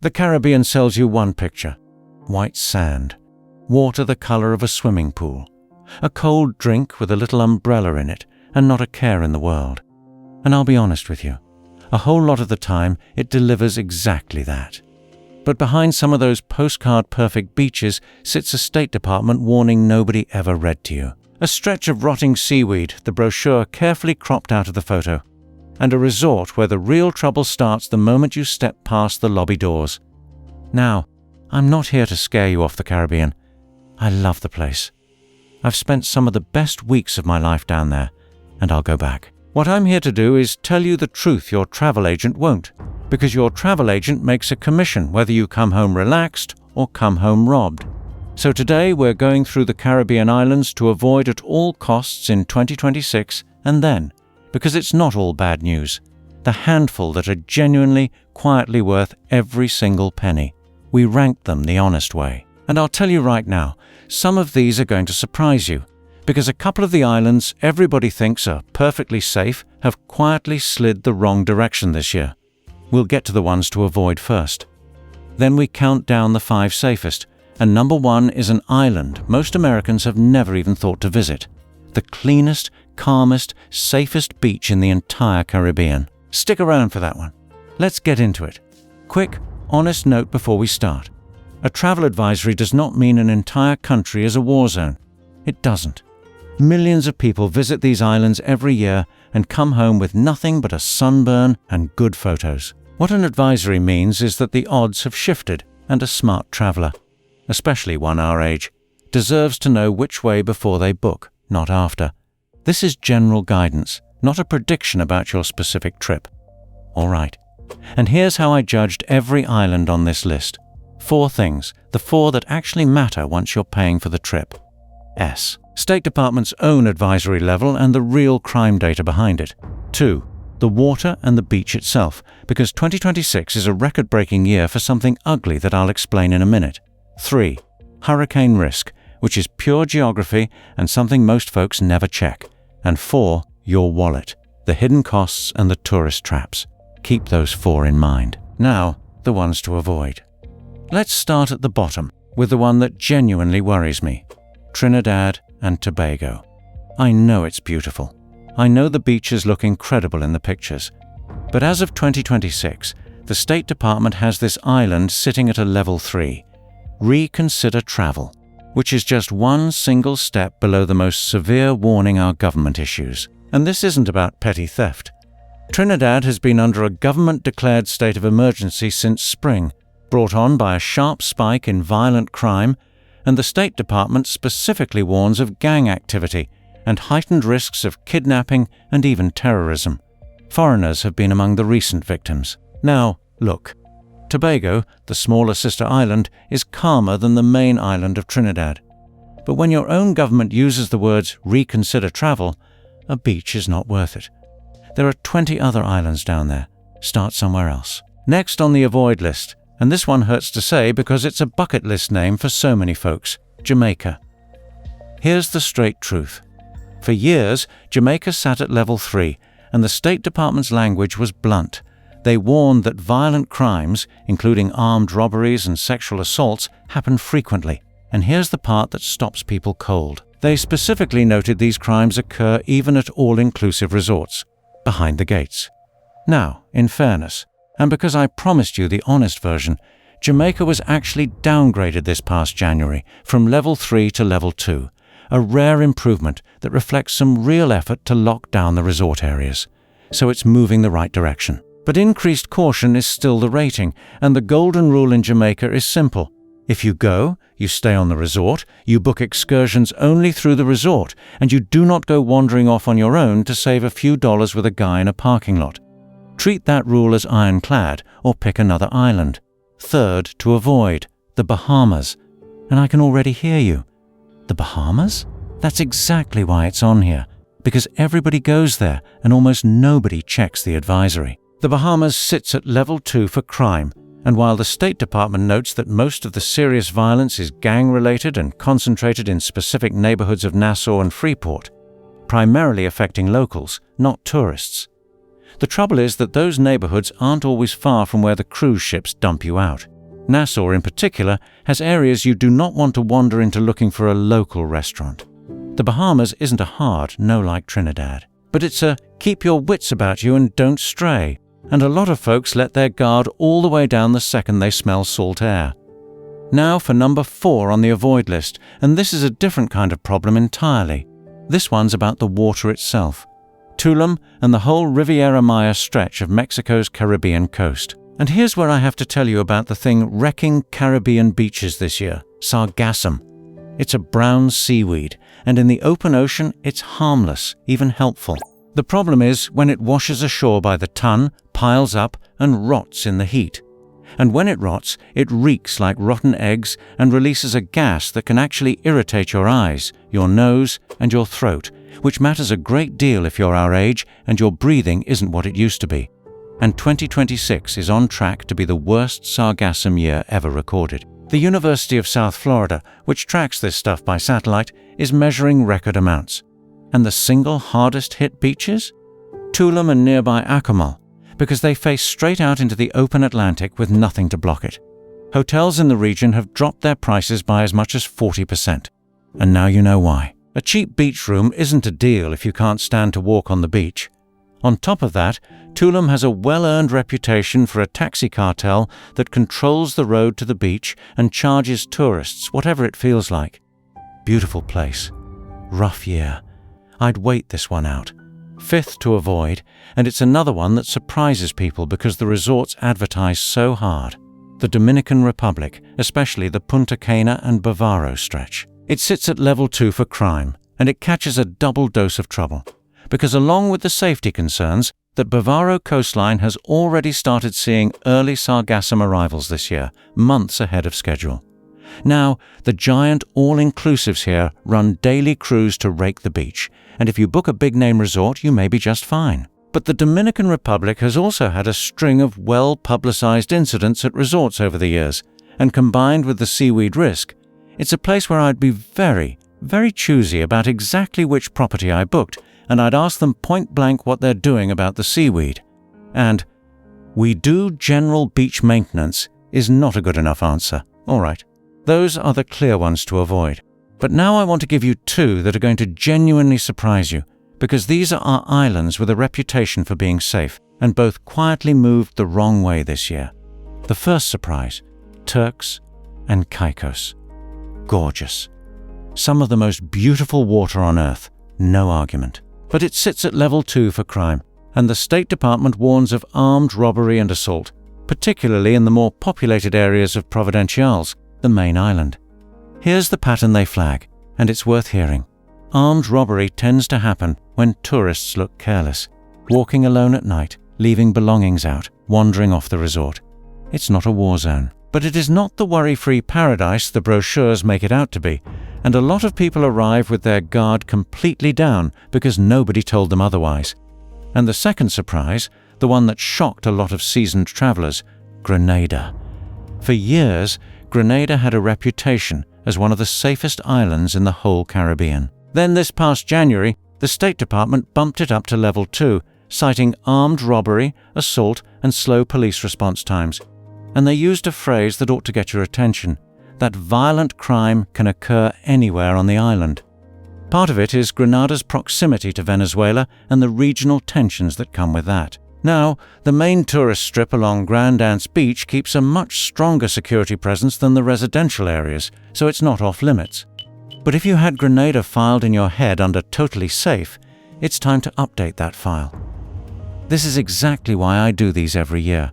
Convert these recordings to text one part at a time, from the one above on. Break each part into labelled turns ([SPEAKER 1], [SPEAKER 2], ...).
[SPEAKER 1] The Caribbean sells you one picture: white sand, water the color of a swimming pool, a cold drink with a little umbrella in it, and not a care in the world. And I'll be honest with you, a whole lot of the time it delivers exactly that. But behind some of those postcard-perfect beaches sits a State Department warning nobody ever read to you. A stretch of rotting seaweed, the brochure carefully cropped out of the photo, and a resort where the real trouble starts the moment you step past the lobby doors. Now, I'm not here to scare you off the Caribbean. I love the place. I've spent some of the best weeks of my life down there, and I'll go back. What I'm here to do is tell you the truth your travel agent won't, because your travel agent makes a commission whether you come home relaxed or come home robbed. So today we're going through the Caribbean islands to avoid at all costs in 2026, and then, because it's not all bad news, the handful that are genuinely, quietly worth every single penny. We ranked them the honest way. And I'll tell you right now, some of these are going to surprise you, because a couple of the islands everybody thinks are perfectly safe have quietly slid the wrong direction this year. We'll get to the ones to avoid first. Then we count down the 5 safest, and number 1 is an island most Americans have never even thought to visit. The cleanest, calmest, safest beach in the entire Caribbean. Stick around for that one. Let's get into it. Quick, honest note before we start. A travel advisory does not mean an entire country is a war zone. It doesn't. Millions of people visit these islands every year and come home with nothing but a sunburn and good photos. What an advisory means is that the odds have shifted, and a smart traveler, especially one our age, deserves to know which way before they book, not after. This is general guidance, not a prediction about your specific trip. All right. And here's how I judged every island on this list. 4 things, the 4 that actually matter once you're paying for the trip. S. State Department's own advisory level and the real crime data behind it. 2. The water and the beach itself, because 2026 is a record-breaking year for something ugly that I'll explain in a minute. 3. Hurricane risk, which is pure geography and something most folks never check. And 4. Your wallet, the hidden costs and the tourist traps. Keep those 4 in mind. Now, the ones to avoid. Let's start at the bottom, with the one that genuinely worries me. Trinidad and Tobago. I know it's beautiful. I know the beaches look incredible in the pictures. But as of 2026, the State Department has this island sitting at a level 3. Reconsider travel, which is just one single step below the most severe warning our government issues. And this isn't about petty theft. Trinidad has been under a government-declared state of emergency since spring, brought on by a sharp spike in violent crime, and the State Department specifically warns of gang activity and heightened risks of kidnapping and even terrorism. Foreigners have been among the recent victims. Now, look. Tobago, the smaller sister island, is calmer than the main island of Trinidad. But when your own government uses the words reconsider travel, a beach is not worth it. There are 20 other islands down there. Start somewhere else. Next on the avoid list, and this one hurts to say because it's a bucket list name for so many folks, Jamaica. Here's the straight truth. For years, Jamaica sat at level 3, and the State Department's language was blunt. They warned that violent crimes, including armed robberies and sexual assaults, happen frequently. And here's the part that stops people cold. They specifically noted these crimes occur even at all-inclusive resorts, behind the gates. Now, in fairness, and because I promised you the honest version, Jamaica was actually downgraded this past January from level 3 to level 2, a rare improvement that reflects some real effort to lock down the resort areas. So it's moving the right direction. But increased caution is still the rating, and the golden rule in Jamaica is simple. If you go, you stay on the resort, you book excursions only through the resort, and you do not go wandering off on your own to save a few dollars with a guy in a parking lot. Treat that rule as ironclad, or pick another island. Third, to avoid, the Bahamas. And I can already hear you. The Bahamas? That's exactly why it's on here, because everybody goes there and almost nobody checks the advisory. The Bahamas sits at level 2 for crime, and while the State Department notes that most of the serious violence is gang-related and concentrated in specific neighborhoods of Nassau and Freeport, primarily affecting locals, not tourists. The trouble is that those neighborhoods aren't always far from where the cruise ships dump you out. Nassau, in particular, has areas you do not want to wander into looking for a local restaurant. The Bahamas isn't a hard no like Trinidad, but it's a keep your wits about you and don't stray, and a lot of folks let their guard all the way down the second they smell salt air. Now for number 4 on the avoid list, and this is a different kind of problem entirely. This one's about the water itself. Tulum and the whole Riviera Maya stretch of Mexico's Caribbean coast. And here's where I have to tell you about the thing wrecking Caribbean beaches this year, sargassum. It's a brown seaweed, and in the open ocean it's harmless, even helpful. The problem is when it washes ashore by the ton, piles up, and rots in the heat. And when it rots, it reeks like rotten eggs and releases a gas that can actually irritate your eyes, your nose, and your throat, which matters a great deal if you're our age and your breathing isn't what it used to be. And 2026 is on track to be the worst sargassum year ever recorded. The University of South Florida, which tracks this stuff by satellite, is measuring record amounts. And the single hardest hit beaches? Tulum and nearby Akumal, because they face straight out into the open Atlantic with nothing to block it. Hotels in the region have dropped their prices by as much as 40%. And now you know why. A cheap beach room isn't a deal if you can't stand to walk on the beach. On top of that, Tulum has a well-earned reputation for a taxi cartel that controls the road to the beach and charges tourists whatever it feels like. Beautiful place. Rough year. I'd wait this one out. 5th to avoid, and it's another one that surprises people because the resorts advertise so hard. The Dominican Republic, especially the Punta Cana and Bavaro stretch. It sits at level 2 for crime, and it catches a double dose of trouble. Because along with the safety concerns, that Bavaro coastline has already started seeing early sargassum arrivals this year, months ahead of schedule. Now, the giant all-inclusives here run daily crews to rake the beach, and if you book a big-name resort, you may be just fine. But the Dominican Republic has also had a string of well-publicized incidents at resorts over the years, and combined with the seaweed risk, it's a place where I'd be very, very choosy about exactly which property I booked, and I'd ask them point-blank what they're doing about the seaweed. And, "We do general beach maintenance" is not a good enough answer. All right. Those are the clear ones to avoid. But now I want to give you 2 that are going to genuinely surprise you, because these are islands with a reputation for being safe, and both quietly moved the wrong way this year. The first surprise, Turks and Caicos. Gorgeous. Some of the most beautiful water on earth, no argument. But it sits at level 2 for crime, and the State Department warns of armed robbery and assault, particularly in the more populated areas of Providenciales, the main island. Here's the pattern they flag, and it's worth hearing. Armed robbery tends to happen when tourists look careless, walking alone at night, leaving belongings out, wandering off the resort. It's not a war zone, but it is not the worry-free paradise the brochures make it out to be, and a lot of people arrive with their guard completely down because nobody told them otherwise. And the second surprise, the one that shocked a lot of seasoned travelers, Grenada. For years, Grenada had a reputation as one of the safest islands in the whole Caribbean. Then this past January, the State Department bumped it up to level 2, citing armed robbery, assault, and slow police response times. And they used a phrase that ought to get your attention, that violent crime can occur anywhere on the island. Part of it is Grenada's proximity to Venezuela and the regional tensions that come with that. Now, the main tourist strip along Grand Anse Beach keeps a much stronger security presence than the residential areas, so it's not off-limits. But if you had Grenada filed in your head under totally safe, it's time to update that file. This is exactly why I do these every year,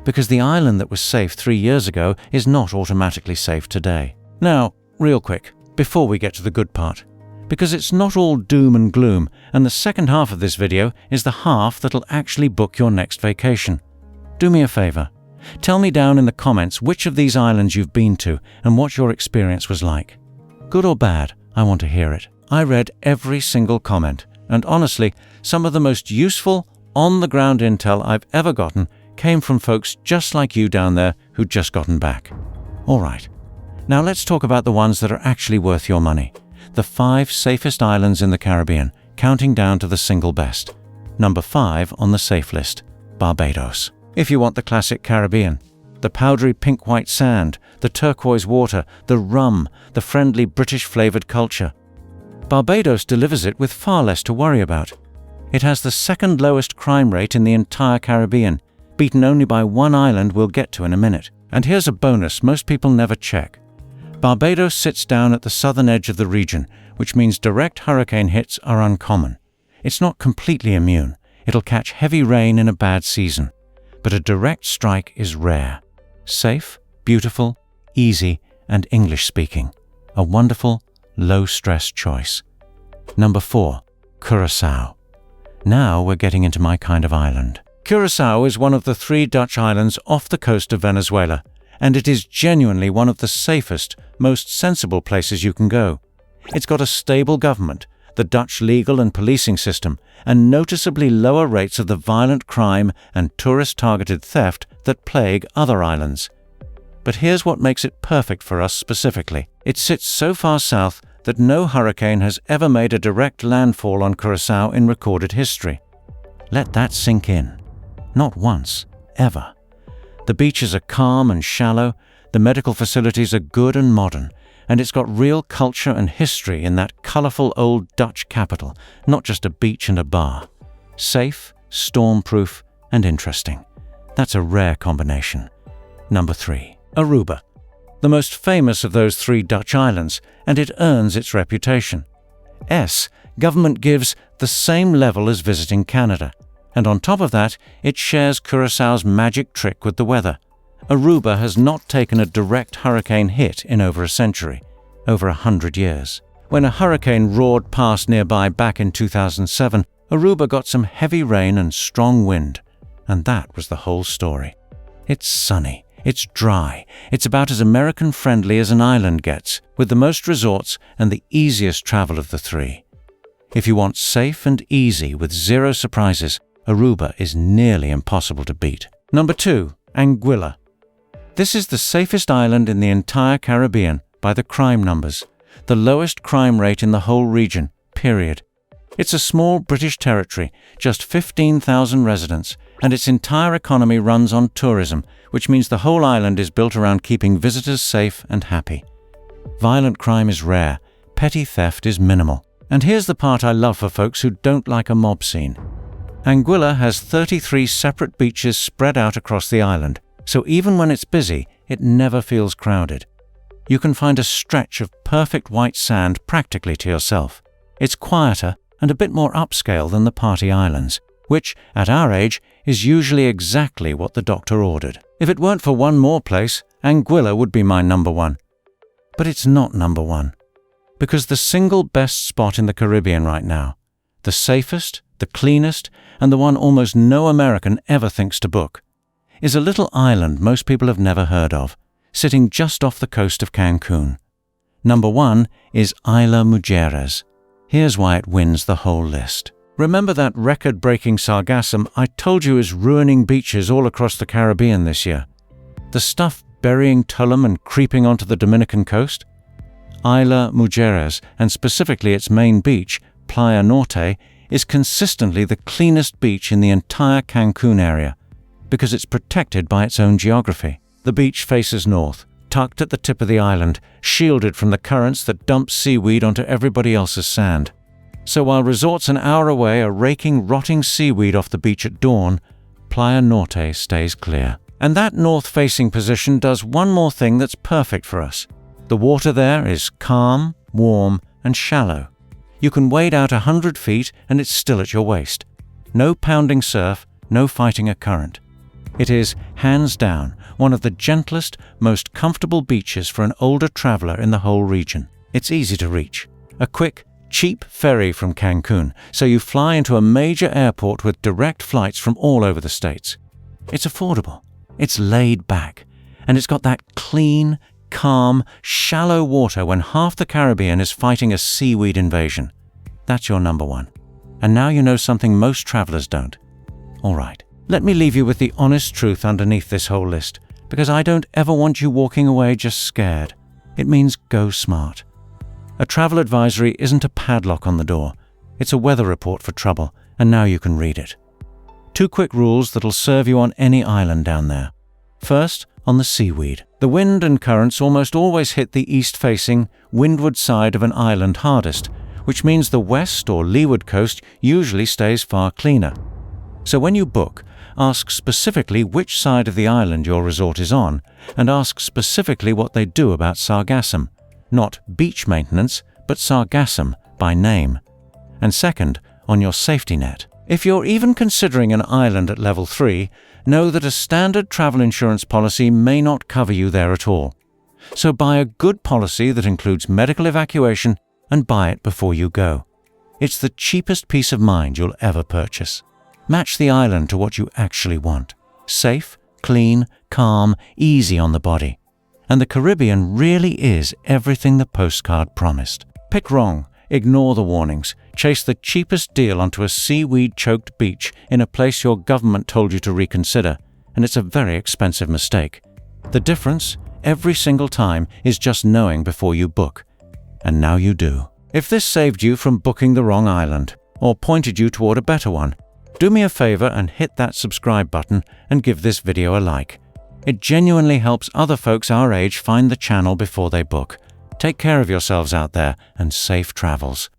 [SPEAKER 1] because the island that was safe 3 years ago is not automatically safe today. Now, real quick, before we get to the good part, because it's not all doom and gloom, and the second half of this video is the half that'll actually book your next vacation. Do me a favor. Tell me down in the comments which of these islands you've been to and what your experience was like. Good or bad, I want to hear it. I read every single comment, and honestly, some of the most useful, on-the-ground intel I've ever gotten came from folks just like you down there who'd just gotten back. All right. Now let's talk about the ones that are actually worth your money. The 5 safest islands in the Caribbean, counting down to the single best. Number 5 on the safe list, Barbados. If you want the classic Caribbean. The powdery pink-white sand, the turquoise water, the rum, the friendly British-flavoured culture. Barbados delivers it with far less to worry about. It has the second lowest crime rate in the entire Caribbean, beaten only by one island we'll get to in a minute. And here's a bonus most people never check. Barbados sits down at the southern edge of the region, which means direct hurricane hits are uncommon. It's not completely immune. It'll catch heavy rain in a bad season. But a direct strike is rare. Safe, beautiful, easy, and English-speaking. A wonderful, low-stress choice. Number 4. Curaçao. Now we're getting into my kind of island. Curaçao is one of the 3 Dutch islands off the coast of Venezuela, and it is genuinely one of the safest, most sensible places you can go. It's got a stable government, the Dutch legal and policing system, and noticeably lower rates of the violent crime and tourist-targeted theft that plague other islands. But here's what makes it perfect for us specifically. It sits so far south that no hurricane has ever made a direct landfall on Curaçao in recorded history. Let that sink in. Not once, ever. The beaches are calm and shallow, the medical facilities are good and modern, and it's got real culture and history in that colourful old Dutch capital, not just a beach and a bar. Safe, storm-proof, and interesting. That's a rare combination. Number 3. Aruba. The most famous of those 3 Dutch islands, and it earns its reputation. Government gives the same level as visiting Canada. And on top of that, it shares Curaçao's magic trick with the weather. Aruba has not taken a direct hurricane hit in over a century, over 100 years. When a hurricane roared past nearby back in 2007, Aruba got some heavy rain and strong wind, and that was the whole story. It's sunny, it's dry, it's about as American-friendly as an island gets, with the most resorts and the easiest travel of the 3. If you want safe and easy with 0 surprises, Aruba is nearly impossible to beat. Number 2. Anguilla. This is the safest island in the entire Caribbean by the crime numbers, the lowest crime rate in the whole region, period. It's a small British territory, just 15,000 residents, and its entire economy runs on tourism, which means the whole island is built around keeping visitors safe and happy. Violent crime is rare, petty theft is minimal. And here's the part I love for folks who don't like a mob scene. Anguilla has 33 separate beaches spread out across the island, so even when it's busy, it never feels crowded. You can find a stretch of perfect white sand practically to yourself. It's quieter and a bit more upscale than the party islands, which, at our age, is usually exactly what the doctor ordered. If it weren't for one more place, Anguilla would be my number 1. But it's not number 1. Because the single best spot in the Caribbean right now, the safest, the cleanest, and the one almost no American ever thinks to book, is a little island most people have never heard of, sitting just off the coast of Cancun. Number 1 is Isla Mujeres. Here's why it wins the whole list. Remember that record-breaking sargassum I told you is ruining beaches all across the Caribbean this year? The stuff burying Tulum and creeping onto the Dominican coast? Isla Mujeres, and specifically its main beach, Playa Norte, is consistently the cleanest beach in the entire Cancun area, because it's protected by its own geography. The beach faces north, tucked at the tip of the island, shielded from the currents that dump seaweed onto everybody else's sand. So while resorts an hour away are raking rotting seaweed off the beach at dawn, Playa Norte stays clear. And that north-facing position does one more thing that's perfect for us. The water there is calm, warm, and shallow. You can wade out 100 feet and it's still at your waist. No pounding surf, no fighting a current. It is, hands down, one of the gentlest, most comfortable beaches for an older traveler in the whole region. It's easy to reach. A quick, cheap ferry from Cancun, so you fly into a major airport with direct flights from all over the States. It's affordable. It's laid back. And it's got that clean, calm, shallow water when half the Caribbean is fighting a seaweed invasion. That's your number 1. And now you know something most travelers don't. All right, let me leave you with the honest truth underneath this whole list, because I don't ever want you walking away just scared. It means go smart. A travel advisory isn't a padlock on the door. It's a weather report for trouble, and now you can read it. 2 quick rules that'll serve you on any island down there. First, on the seaweed. The wind and currents almost always hit the east-facing, windward side of an island hardest, which means the west or leeward coast usually stays far cleaner. So when you book, ask specifically which side of the island your resort is on, and ask specifically what they do about sargassum. Not beach maintenance, but sargassum by name. And second, on your safety net. If you're even considering an island at level 3, know that a standard travel insurance policy may not cover you there at all. So buy a good policy that includes medical evacuation and buy it before you go. It's the cheapest peace of mind you'll ever purchase. Match the island to what you actually want. Safe, clean, calm, easy on the body. And the Caribbean really is everything the postcard promised. Pick wrong, ignore the warnings, chase the cheapest deal onto a seaweed-choked beach in a place your government told you to reconsider, and it's a very expensive mistake. The difference, every single time, is just knowing before you book. And now you do. If this saved you from booking the wrong island, or pointed you toward a better one, do me a favor and hit that subscribe button and give this video a like. It genuinely helps other folks our age find the channel before they book. Take care of yourselves out there and safe travels.